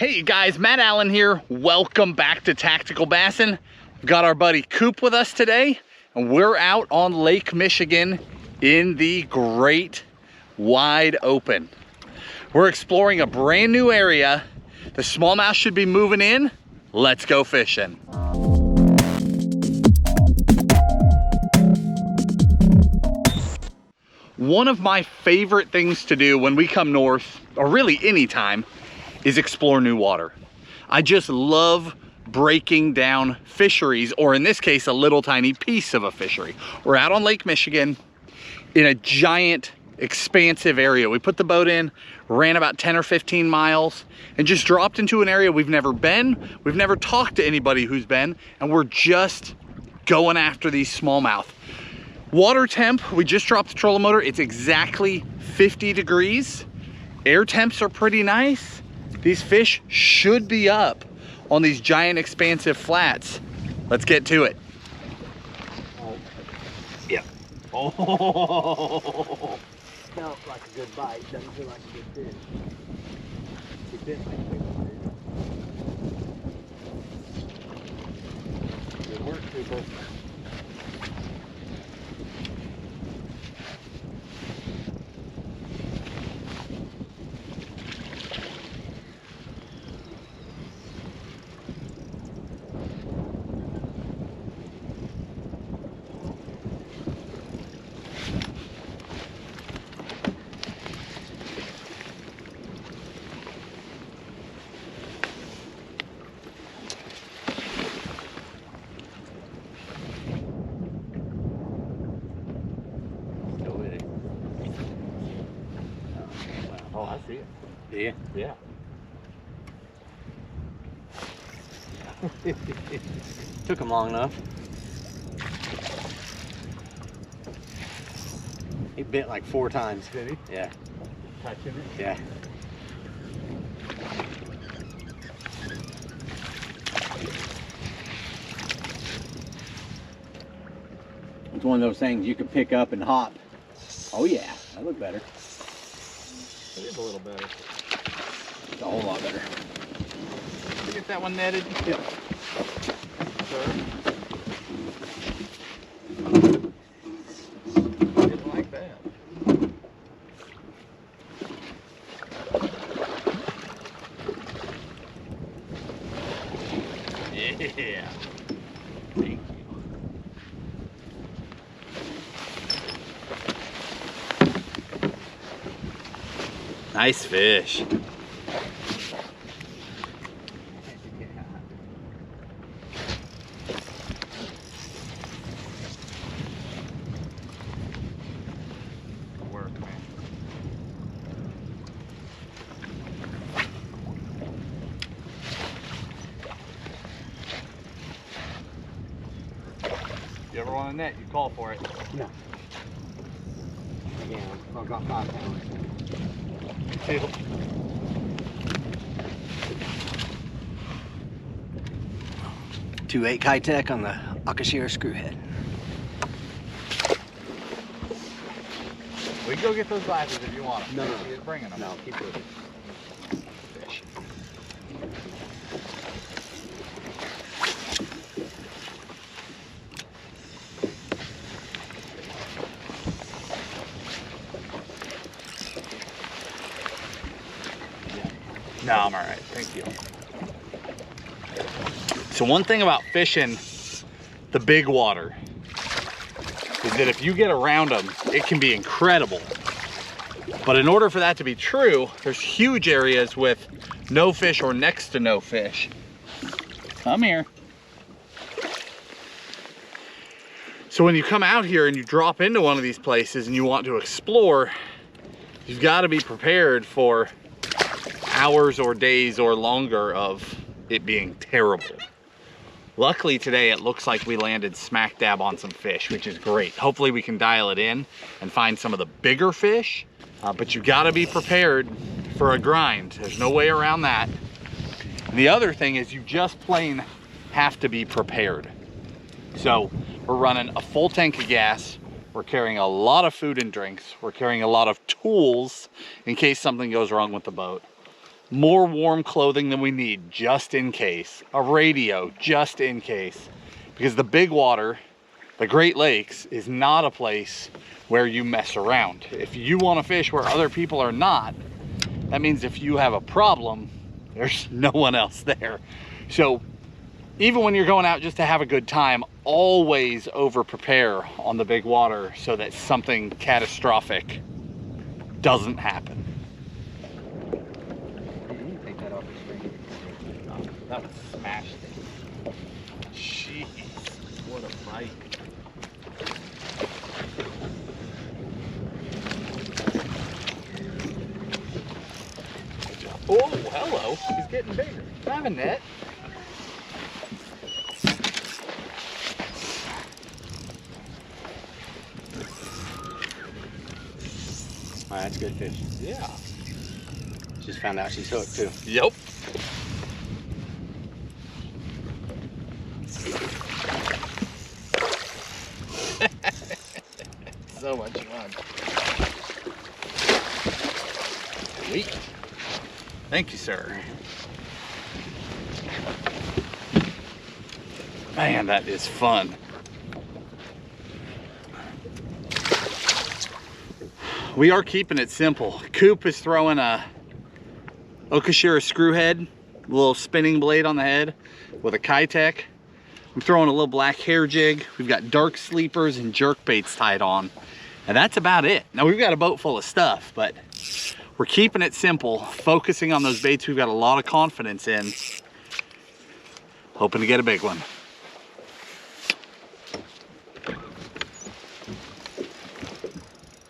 Hey guys, Matt Allen here. Welcome back to Tactical Bassin'. We've got our buddy Coop with us today, and we're out on Lake Michigan in the great wide open. We're exploring a brand new area. The smallmouth should be moving in. Let's go fishing. One of my favorite things to do when we come north, or really anytime, is explore new water. I just love breaking down fisheries, or in this case, a little tiny piece of a fishery. We're out on Lake Michigan in a giant, expansive area. We put the boat in, ran about 10 or 15 miles, and just dropped into an area we've never been. We've never talked to anybody who's been, and we're just going after these smallmouth. Water temp, we just dropped the trolling motor. It's exactly 50 degrees. Air temps are pretty nice. These fish should be up on these giant expansive flats. Let's get to it. Oh. Yeah. Oh. Felt like a good bite. Doesn't feel like a good fish. It bit like a big fish. Good work, Cooper. Oh, I see it. Yeah. Yeah. Took him long enough. He bit like 4 times. Did he? Yeah. Touching it? Yeah. It's one of those things you can pick up and hop. Oh yeah, that looked better. It is a little better. It's a whole lot better. Did you get that one netted? Yep. Sure. Didn't like that. Yeah. Thank you. Nice fish. Good work, man. You ever want a net, you call for it. No. Yeah, I got 5 pounds. Me too. Two 8 Kitech on the Akashira screwhead. We can go get those glasses if you want them. No. He's bringing them. No, keep moving. Fish. No, I'm all right. Thank you. So one thing about fishing the big water is that if you get around them, it can be incredible. But in order for that to be true, there's huge areas with no fish or next to no fish. Come here. So when you come out here and you drop into one of these places and you want to explore, you've got to be prepared for hours or days or longer of it being terrible. Luckily today it looks like we landed smack dab on some fish, which is great. Hopefully we can dial it in and find some of the bigger fish, but you gotta be prepared for a grind. There's no way around that. And the other thing is you just plain have to be prepared. So we're running a full tank of gas. We're carrying a lot of food and drinks. We're carrying a lot of tools in case something goes wrong with the boat. more warm clothing than we need, just in case. A radio, just in case. Because the big water, the Great Lakes, is not a place where you mess around. If you want to fish where other people are not, that means if you have a problem, there's no one else there. So even when you're going out just to have a good time, always over prepare on the big water so that something catastrophic doesn't happen. Take that off the screen. That was smashed. Jeez, what a bite. Oh, hello. He's getting bigger. I have a net. All right, that's good fish. Yeah. Just found out she's hooked too. Yep. So much fun. Sweet. Thank you, sir. Man, that is fun. We are keeping it simple. Coop is throwing a Okashira screwhead, a little spinning blade on the head with a Kitech. I'm throwing a little black hair jig. We've got dark sleepers and jerk baits tied on. And that's about it. Now we've got a boat full of stuff, but we're keeping it simple, focusing on those baits we've got a lot of confidence in, hoping to get a big one.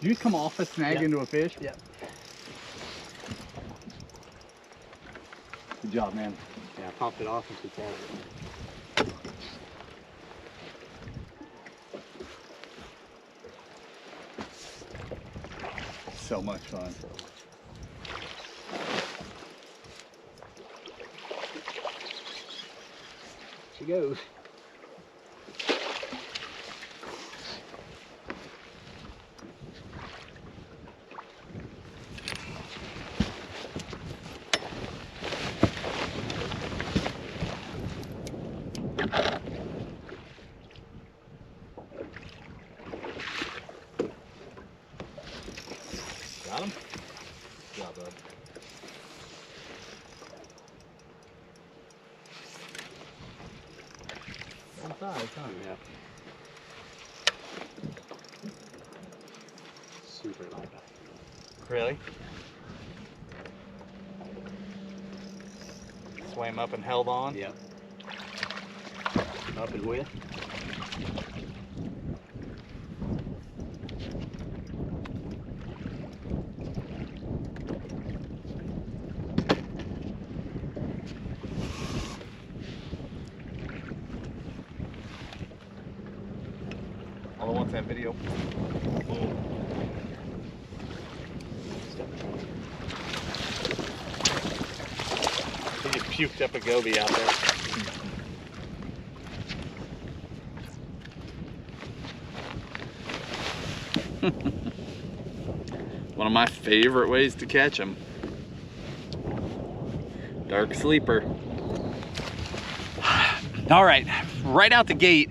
Did you come off a snag into a fish? Yep. Good job, man. Yeah, I popped it off and she caught it. So much fun. She goes. Got him? Good job, bud. One size, huh? Yeah. Super light. Really? Swam up and held on? Yep. Up and with. All I want's that video. He just puked up a goby out there. One of my favorite ways to catch them. Dark sleeper. All right, right out the gate,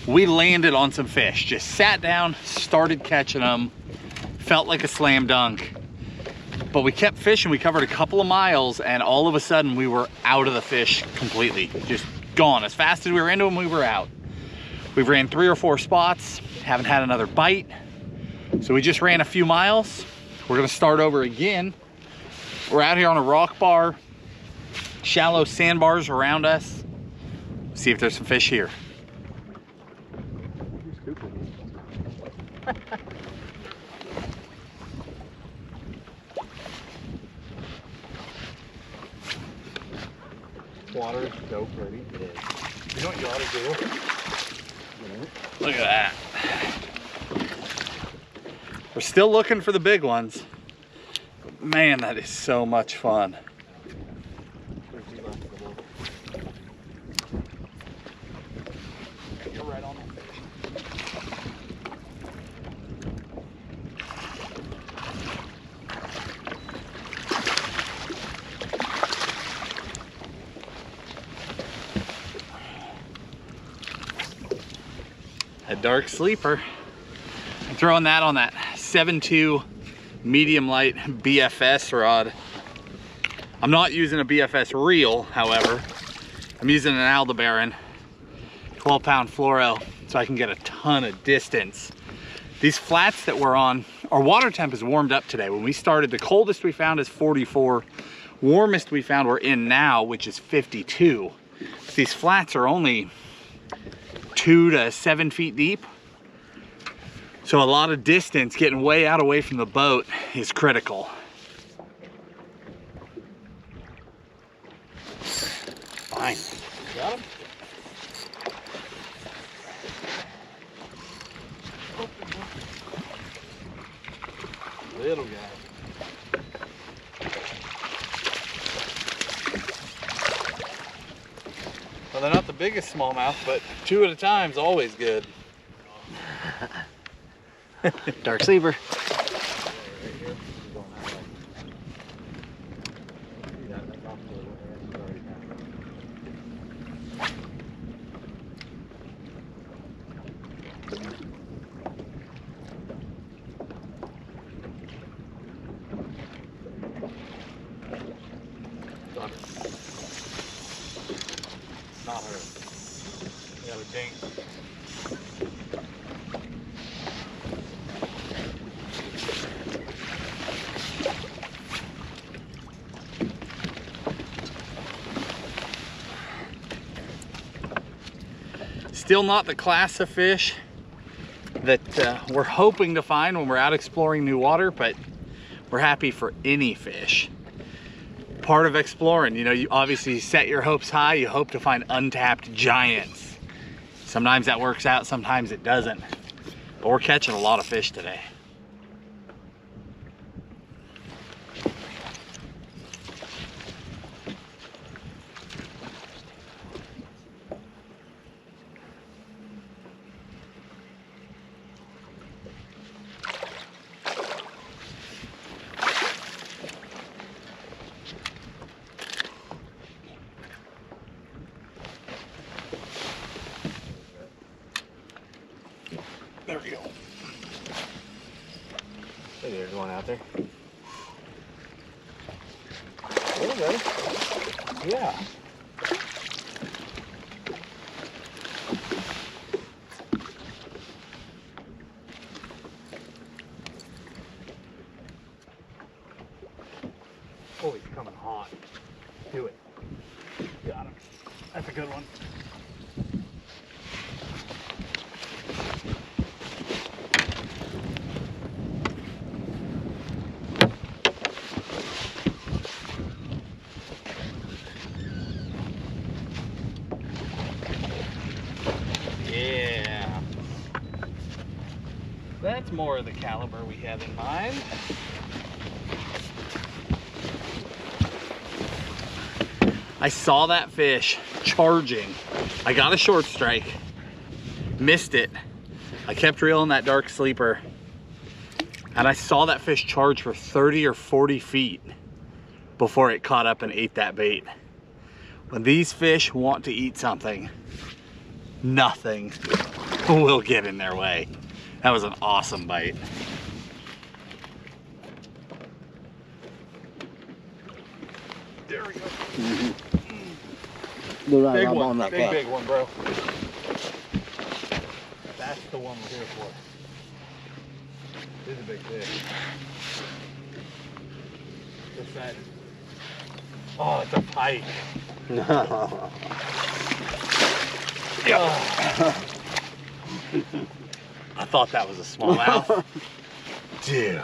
we landed on some fish. Just sat down, started catching them. Felt like a slam dunk. But we kept fishing. We covered a couple of miles, and all of a sudden we were out of the fish completely. Just gone. As fast as we were into them, we were out. We've ran 3 or 4 spots, haven't had another bite. So we just ran a few miles. We're gonna start over again. We're out here on a rock bar, shallow sandbars around us. See if there's some fish here. Water is so pretty. It is. You know what you ought to do? Look at that. We're still looking for the big ones. But man, that is so much fun. You're right on that fish. A dark sleeper. I'm throwing that on that 7.2 medium light BFS rod. I'm not using a BFS reel, however. I'm using an Aldebaran 12-pound fluoro so I can get a ton of distance. These flats that we're on, our water temp is warmed up today. When we started, the coldest we found is 44. Warmest we found we're in now, which is 52. These flats are only 2 to 7 feet deep. So a lot of distance, getting way out away from the boat is critical. Fine. Got him? Little guy. Well, they're not the biggest smallmouth, but 2 at a time is always good. Dark sleeper. Not her. Yeah, the dink. Still not the class of fish that we're hoping to find when we're out exploring new water, but we're happy for any fish. Part of exploring, you know, you obviously set your hopes high, you hope to find untapped giants. Sometimes that works out, sometimes it doesn't. But we're catching a lot of fish today. There we go. Hey, there's one out there. Okay. Yeah. Oh, he's coming hot. Do it. Got him. That's a good one. Yeah. That's more of the caliber we have in mind. I saw that fish charging. I got a short strike, missed it. I kept reeling that dark sleeper, and I saw that fish charge for 30 or 40 feet before it caught up and ate that bait. When these fish want to eat something, nothing will get in their way. That was an awesome bite. There we go. Big one, big one, bro. That's the one we're here for. This is a big fish. What's that? Oh, it's a pike. I thought that was a smallmouth. Dude.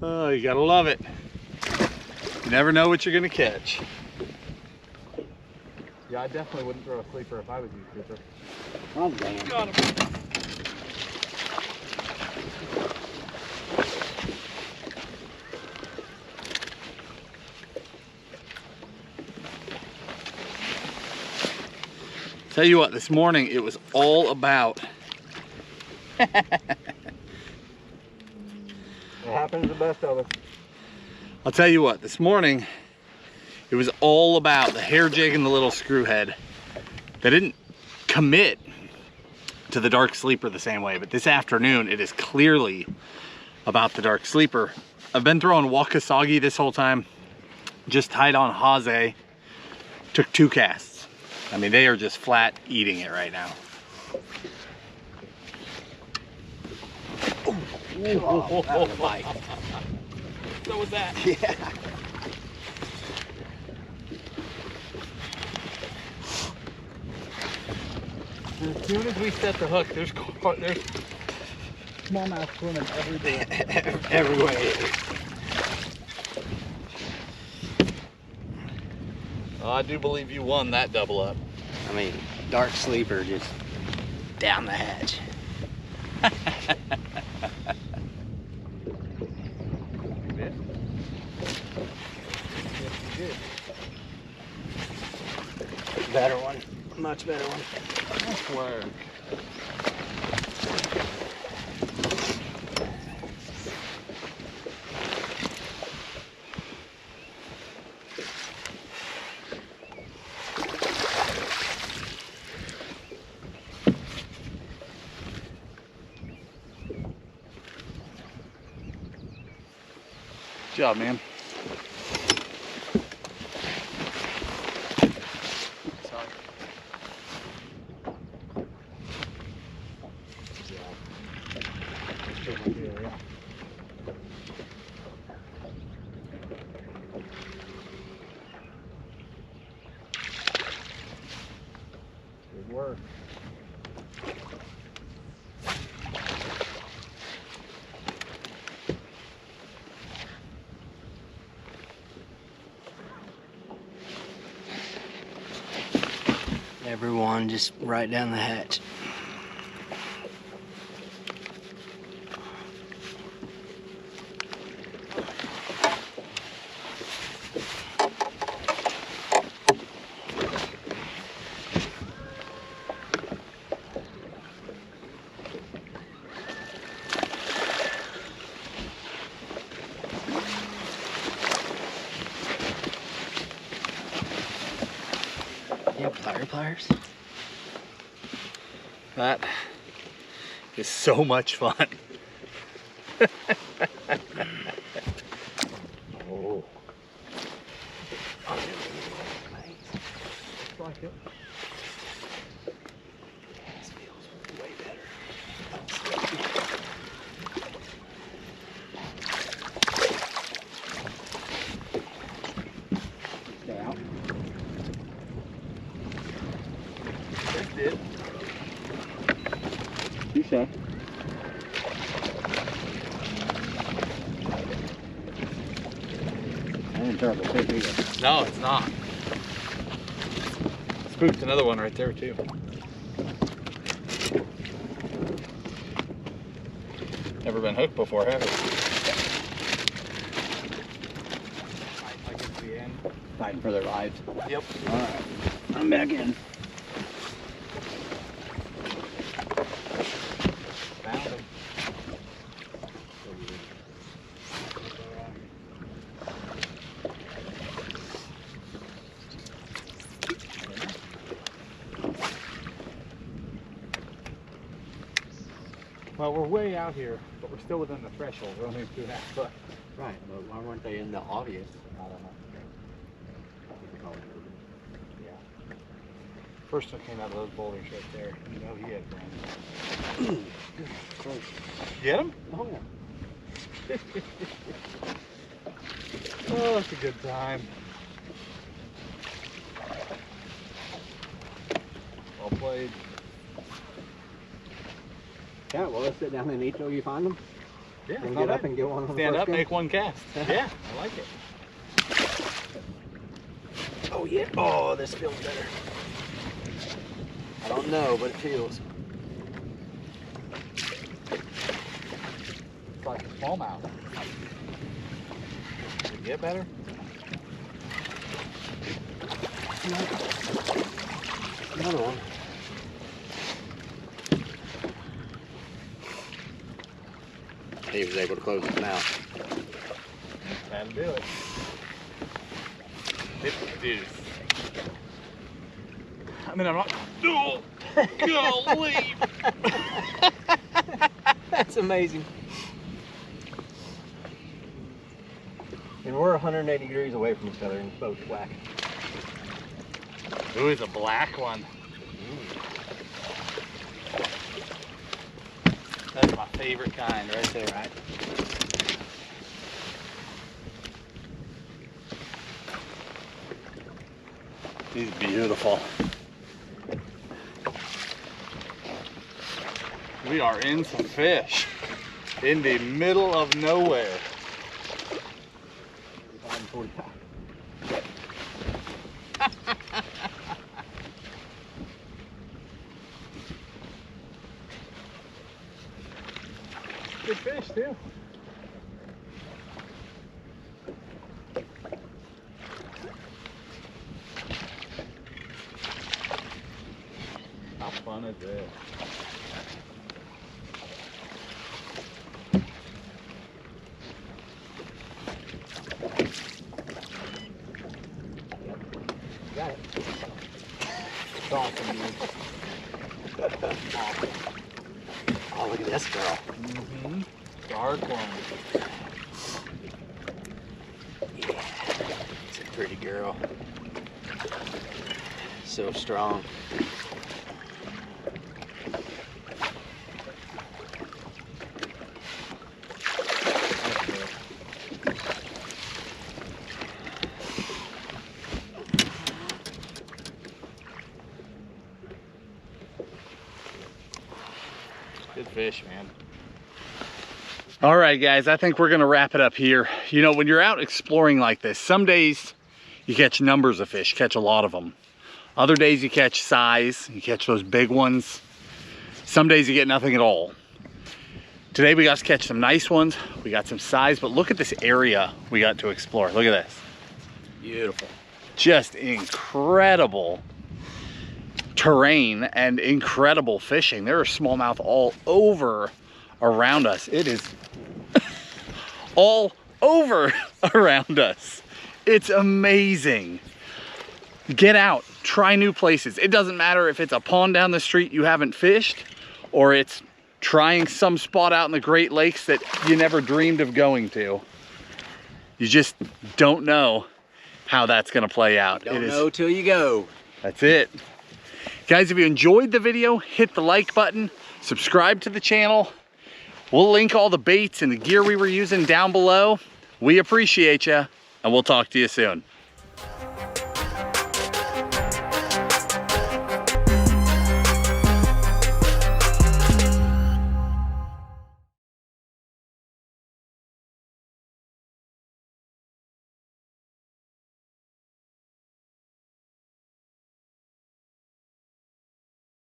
Oh, you gotta love it. You never know what you're gonna catch. Yeah, I definitely wouldn't throw a sleeper if I was you, Cooper. Oh, damn. Got him. Tell you what, this morning it was all about It happens to the best of us. I'll tell you what, this morning, it was all about the hair jig and the little screw head. They didn't commit to the dark sleeper the same way, but this afternoon, it is clearly about the dark sleeper. I've been throwing Wakasagi this whole time, just tied on Haze, took 2 casts. I mean, they are just flat eating it right now. Oh, that was a bite. So was that. Yeah. As soon as we set the hook, there's smallmouth swimming every day. Every way. Oh, I do believe you won that double up. I mean, dark sleeper just down the hatch. Better one. Much better one. Nice work. Good job, man. Sorry. Good work. Everyone just right down the hatch. You have pliers? That is so much fun. Oh. Looks like it. This feels way better. Stay out. This did. You say. I ain't terrible fish either. No, it's not. Spooked another one right there too. Never been hooked before, have you? Right, like at the end. Fighting for their lives. Yep. Alright. I'm back in. Found him. Well, we're way out here, but we're still within the threshold. We're only 2.5 foot. Right, but why weren't they in the obvious? I don't know. Yeah. First one came out of those boulders right there. You know he had friends. Close. Get him? Oh yeah. Oh, it's a good time. Well played. Yeah, well, let's sit down and eat till you find them. Yeah, And not get up bad. and get one on the Stand first up, go. make one cast. Yeah, I like it. Oh yeah. Oh, this feels better. I don't know, but it feels. It's like a smallmouth. Did it get better? Another one. He was able to close his mouth. Time to do it. Dude. I mean, I'm not. Oh, golly. That's amazing. And we're 180 degrees away from each other and both whack. Ooh, it's a black one. That's my favorite kind right there. Right. He's beautiful. We are in some fish in the middle of nowhere. 145. Good fish too. How fun is this? Got it. It's awesome, dude. Awesome. Oh, look at this girl. Mm-hmm. Dark one. Yeah, it's a pretty girl. So strong. Good fish, man. All right, guys, I think we're gonna wrap it up here. You know, when you're out exploring like this, some days you catch numbers of fish, catch a lot of them. Other days you catch size, you catch those big ones. Some days you get nothing at all. Today we got to catch some nice ones. We got some size, but look at this area we got to explore. Look at this. Beautiful. Just incredible terrain and incredible fishing. There are smallmouth all over around us. It is all over around us. It's amazing. Get out, try new places. It doesn't matter if it's a pond down the street you haven't fished, or it's trying some spot out in the Great Lakes that you never dreamed of going to. You just don't know how that's gonna play out. Don't know till you go. That's it. Guys, if you enjoyed the video, hit the like button, subscribe to the channel. We'll link all the baits and the gear we were using down below. We appreciate you, and we'll talk to you soon.